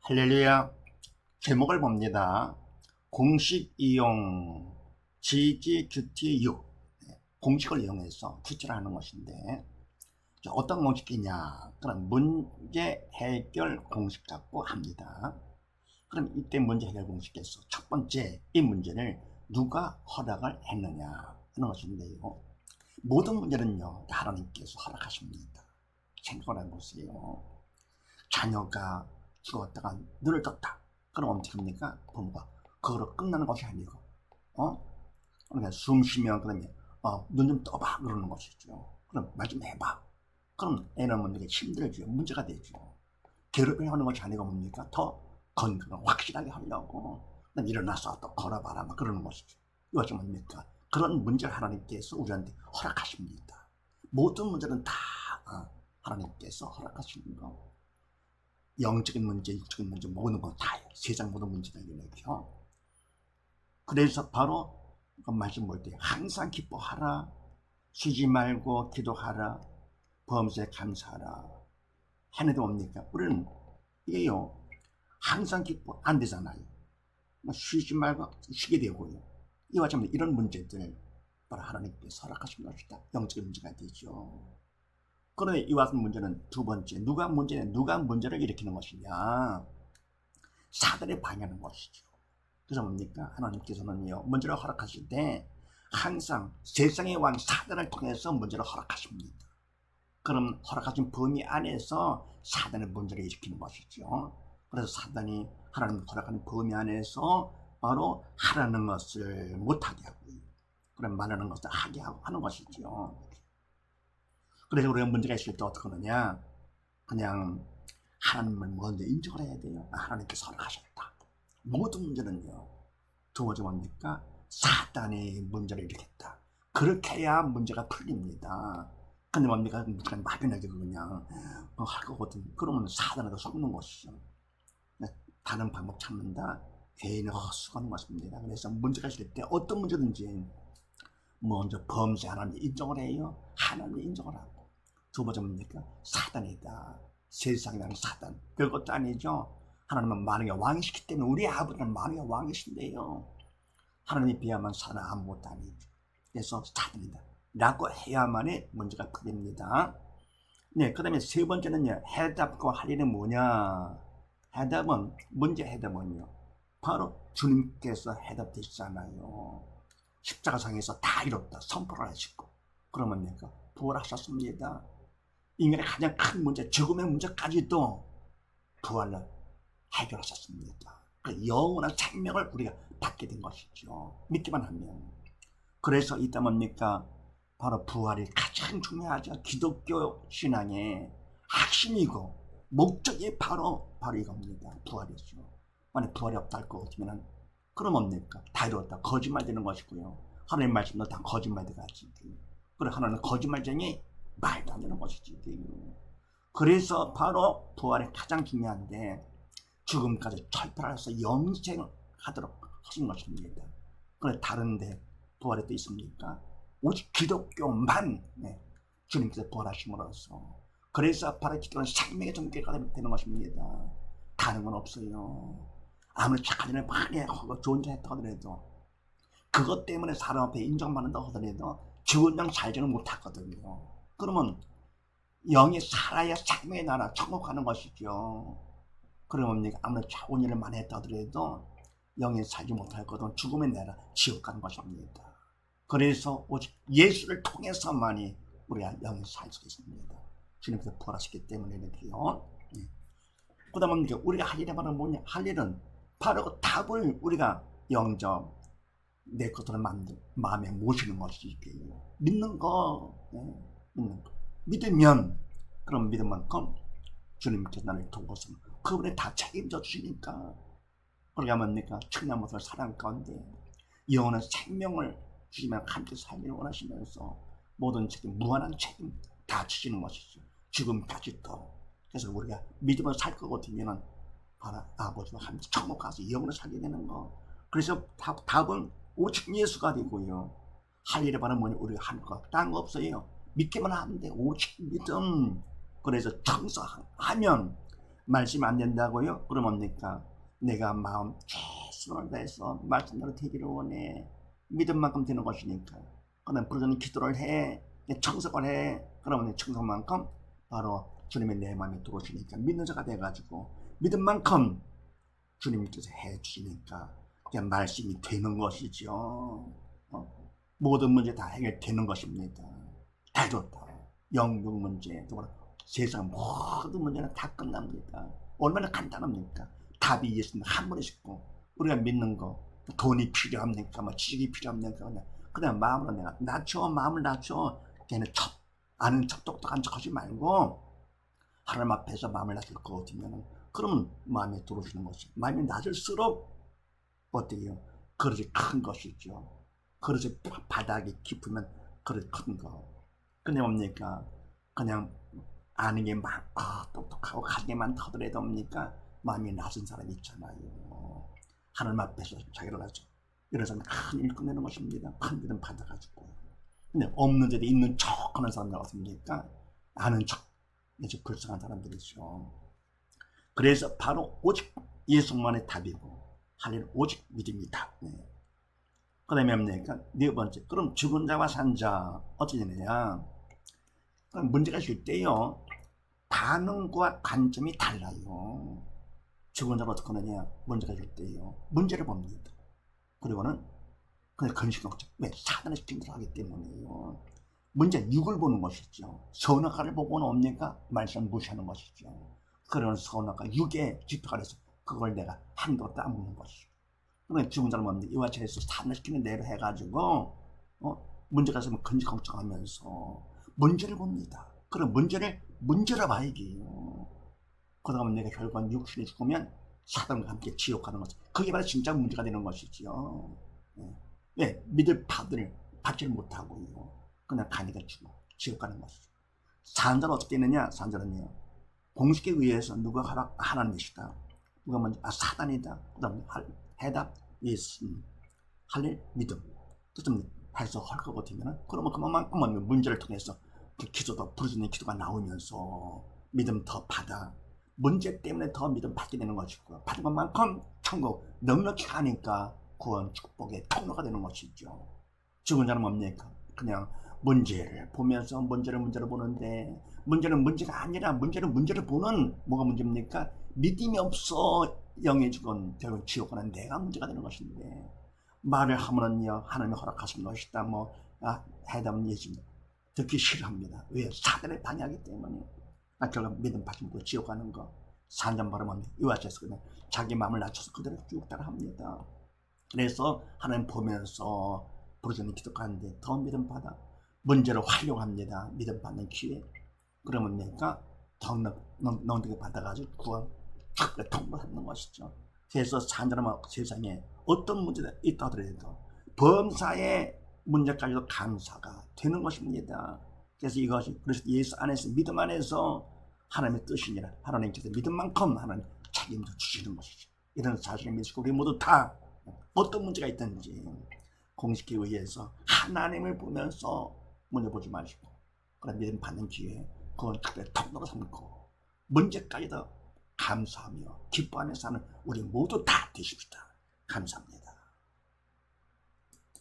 할렐루야. 제목을 봅니다. 공식 이용 GGQT6 공식을 이용해서 큐티를 하는 것인데, 어떤 공식이냐? 그럼 문제 해결 공식 갖고 합니다. 그럼 이때 문제 해결 공식에서 첫 번째, 이 문제를 누가 허락을 했느냐 하는 것인데요. 모든 문제는요, 하나님께서 허락하십니다. 생각을 해보세요. 자녀가 죽었다가 눈을 떴다. 그럼 어떻게 합니까? 부모가 그거로 끝나는 것이 아니고, 그러니까 숨 쉬면 그러면 눈 좀 떠봐 그러는 것이죠. 그럼 말 좀 해봐. 그럼 애는 문제가 힘들죠. 문제가 되죠. 괴롭게 하는 것이 아니고 뭡니까? 더 건강을 확실하게 하려고 일어나서 또 걸어봐라 막 그러는 것이죠. 이것이 뭡니까? 그런 문제를 하나님께서 우리한테 허락하십니다. 모든 문제는 다 하나님께서 허락하시는 거. 영적인 문제, 육적인 문제 모든 거 다예요. 세상 모든 문제를 이렇게요. 그래서 바로 그 말씀 볼 때 항상 기뻐하라, 쉬지 말고 기도하라, 범사에 감사하라. 해내도 뭡니까? 우리는 이게요 항상 기뻐 안 되잖아요. 쉬지 말고 쉬게 되고요. 이와 같이 이런 문제들 바로 하나님께서 허락하신 것이다. 영적인 문제가 되죠. 그런데 이와 같은 문제는 두 번째, 누가 문제를 일으키는 것이냐? 사단이 방해하는 것이죠. 그래서 뭡니까? 하나님께서는요, 문제를 허락하실 때 항상 세상의 왕 사단을 통해서 문제를 허락하십니다. 그럼 허락하신 범위 안에서 사단의 문제를 일으키는 것이죠. 그래서 사단이 하나님 허락하는 범위 안에서 바로 하라는 것을 못하게 하고요. 그럼 말하는 것을 하게 하는 것이죠. 그래서 우리가 문제가 있을 때 어떻게 하느냐? 그냥 하나님을 먼저 인정을 해야 돼요. 하나님께서 허락하셨다. 모든 문제는요. 두 번째 뭡니까? 사단이 문제를 일으켰다. 그렇게 해야 문제가 풀립니다. 근데 뭡니까? 문제가 막연하게 그냥 할 거거든. 그러면 사단에도 속는 것이죠. 다른 방법 찾는다. 개인의 헛수고하는 것입니다. 그래서 문제가 있을 때 어떤 문제든지 먼저 범죄 하나님 인정을 해요. 하나님 인정을 하고. 두 번째 뭡니까? 사단이다. 세상이라는 사단. 별것도 아니죠. 하나님은 만왕의 왕이시기 때문에 우리 아버지는 만왕의 왕이신데요. 하나님에 비하면 사단 아무것도 아니죠. 그래서 사단이다. 라고 해야만이 문제가 풀립니다. 네, 그 다음에 세 번째는요. 해답과 할 일은 뭐냐? 해답은, 문제 해답은요. 바로 주님께서 해답되시잖아요. 십자가상에서 다 이뤘다. 선포를 하시고. 그러면 내가 부활하셨습니다. 인간의 가장 큰 문제, 죽음의 문제까지도 부활로 해결하셨습니다. 그 영원한 생명을 우리가 받게 된 것이죠. 믿기만 하면. 그래서 이따 뭡니까? 바로 부활이 가장 중요하죠. 기독교 신앙의 핵심이고 목적이 바로 이겁니다. 부활이죠. 만약 부활이 없다 할 것 같으면 그럼 뭡니까? 다 이뤘다. 거짓말 되는 것이고요. 하나님 말씀도 다 거짓말 되가지고. 그리고 하나는 거짓말쟁이 말도 안 되는 것이지. 그래서 바로 부활이 가장 중요한데 죽음까지 철폐해서 영생하도록 하신 것입니다. 그런데 다른데 부활이 또 있습니까? 오직 기독교만 주님께서 부활하심으로써 그래서 바로 기독교는 생명의 전개가 되는 것입니다. 다른 건 없어요. 아무리 착한 일을 많이 하고 좋은 일 했다고 하더라도 그것 때문에 사람 앞에 인정받는다고 하더라도 죽은 영 살지는 못하거든요. 그러면 영이 살아야 생명의 나라 천국 가는 것이죠. 그러면 아무리 좋은 일을 많이 했다 하더라도 영이 살지 못할 것은 죽음의 나라 지옥 가는 것입니다. 그래서 오직 예수를 통해서만이 우리가 영이 살 수 있습니다. 주님께서 부활하셨기 때문에 이렇게요. 그 다음에 우리가 할 일이 바로 뭐냐? 할 일은 바로 그 답을 우리가 영접 내 것들을 마음에 모시는 것이지. 믿는 거, 믿는 거. 믿으면, 그럼 믿은 만큼 주님께서 나를 도와서 그분이 다 책임져 주시니까. 그러니까 뭡니까? 천년부터 사랑 가운데 영원한 생명을 주시면 함께 살기를 원하시면서 모든 책임, 무한한 책임 다 주시는 것이죠. 지금까지도. 그래서 우리가 믿으면서 살 것 같으면 바로 아버지와 함께 천국 가서 영원히 살게 되는 거. 그래서 답은 오직 예수가 되고요. 할 일이 바로 뭐냐? 우리가 할 거 딴 거 없어요. 믿기만 하면 돼. 오직 믿음. 그래서 청소하면 말씀 안 된다고요? 그럼 뭡니까? 내가 마음 최선을 다해서 말씀대로 되기를 원해. 믿음 만큼 되는 것이니까. 그다음 부르짖는 기도를 해. 청석을 해. 그러면 청석만큼 바로 주님의 내 마음에 들어오시니까 믿는 자가 돼가지고 믿음 만큼 주님께서 해주시니까 그냥 말씀이 되는 것이죠. 모든 문제 다 해결되는 것입니다. 다 좋다. 영국 문제, 세상 모든 문제는 다 끝납니다. 얼마나 간단합니까? 답이 예수님 한 번에 있고 우리가 믿는 거 돈이 필요합니까? 뭐 지식이 필요합니까? 그냥 마음으로 내가 낮춰, 마음을 낮춰. 걔는 아는 척 똑똑한 척 하지 말고 하나님 앞에서 마음을 낮출 것 같으면 그러면 마음에 들어오시는 것이 마음이 낮을수록 어때요? 그릇이 큰 것이죠. 그릇이 바닥이 깊으면 그릇 큰 거. 근데 뭡니까? 그냥 아는 게 많고 똑똑하고 가게만 터더라도 뭡니까? 마음이 낮은 사람이 있잖아요. 하나님 앞에서 자기를 낮춰. 이런 사람은 큰 일 끝내는 것입니다. 큰 일은 받아가지고. 근데 없는 데도 있는 척 하는 사람들 어떻습니까? 아는 척. 이제 불쌍한 사람들이죠. 그래서 바로 오직 예수만의 답이고 할 일은 오직 믿음이다. 네. 그 다음에 뭡니까? 네 번째. 그럼 죽은 자와 산 자 어찌 되느냐? 그럼 문제가 있을 때요. 반응과 관점이 달라요. 죽은 자가 어떻게 하느냐? 문제가 있을 때요. 문제를 봅니다. 그리고는 그냥 근심걱정. 왜? 사단의 시킨대로 하기 때문에요. 문제 6을 보는 것이죠. 선악과를 보고는 옵니까? 말씀 무시하는 것이죠. 그런 선악과 6의 지표가 돼서 그걸 내가 한도 따먹는 것이죠. 그러면 죽은 사람은 뭡니까? 이와 저에서 사단을 시키는 대로 해가지고 문제가 있으면 근심걱정하면서 문제를 봅니다. 그럼 문제를 문제로 봐야겠요. 그러다 보면 내가 결국은 육신이 죽으면 사단과 함께 지옥 가는 것이 그게 바로 진짜 문제가 되는 것이죠. 왜? 믿을 바들을 받지를 못하고요. 그냥 가니까 죽어 지옥 가는 것이죠. 산자는 어떻게 되느냐? 산자는요. 공식에 의해서 누가 하나님이시다. 누가 먼저 사단이다. 그 다음에 해답 예수. 할 일 믿음. 좀 해석할 것 같으면 그러면 그만큼 문제를 통해서 그 기도도 부르짖는 기도가 나오면서 믿음 더 받아. 문제 때문에 더 믿음 받게 되는 것이고 받은 것만큼 천국 넉넉히 가니까 구원 축복의 통로가 되는 것이죠. 죽은 자는 뭡니까? 그냥 문제를 보면서 문제를 보는데 문제는 문제가 아니라 문제를 보는 뭐가 문제입니까? 믿음이 없어 영의 죽은 결국 지옥 가는 내가 문제가 되는 것인데 말을 하면은요 하나님이 허락하신 것이다 해답은 예수입니다. 듣기 싫어합니다. 왜? 사단을 방해하기 때문에 결국 믿음 받지 못하고 지옥 가는 거 산전 바라면 이와 같이 그냥 자기 마음을 낮춰서 그대로 쭉 따라합니다. 그래서 하나님 보면서 부르짖는 기도하는데 더 믿음 받아 문제를 활용합니다. 믿음 받는 기회. 그러면 내가 더 넉넉히 받아가지고 구원 탁 통보하는 것이죠. 그래서 산전하면 세상에 어떤 문제가 있다 하더라도 범사의 문제까지도 감사가 되는 것입니다. 그래서 이것이 그래서 예수 안에서 믿음 안에서 하나님의 뜻이니라 하나님께서 믿음만큼 하나님 책임져 주시는 것이죠. 이런 사실을 믿으시고 우리 모두 다 어떤 문제가 있든지 공식에 의해서 하나님을 보면서 문제 보지 마시고 그런 믿음 받는 기회에 그건 특별히 통로로 삼고 문제까지도 감사하며 기뻐하며 사는 우리 모두 다 되십시다. 감사합니다.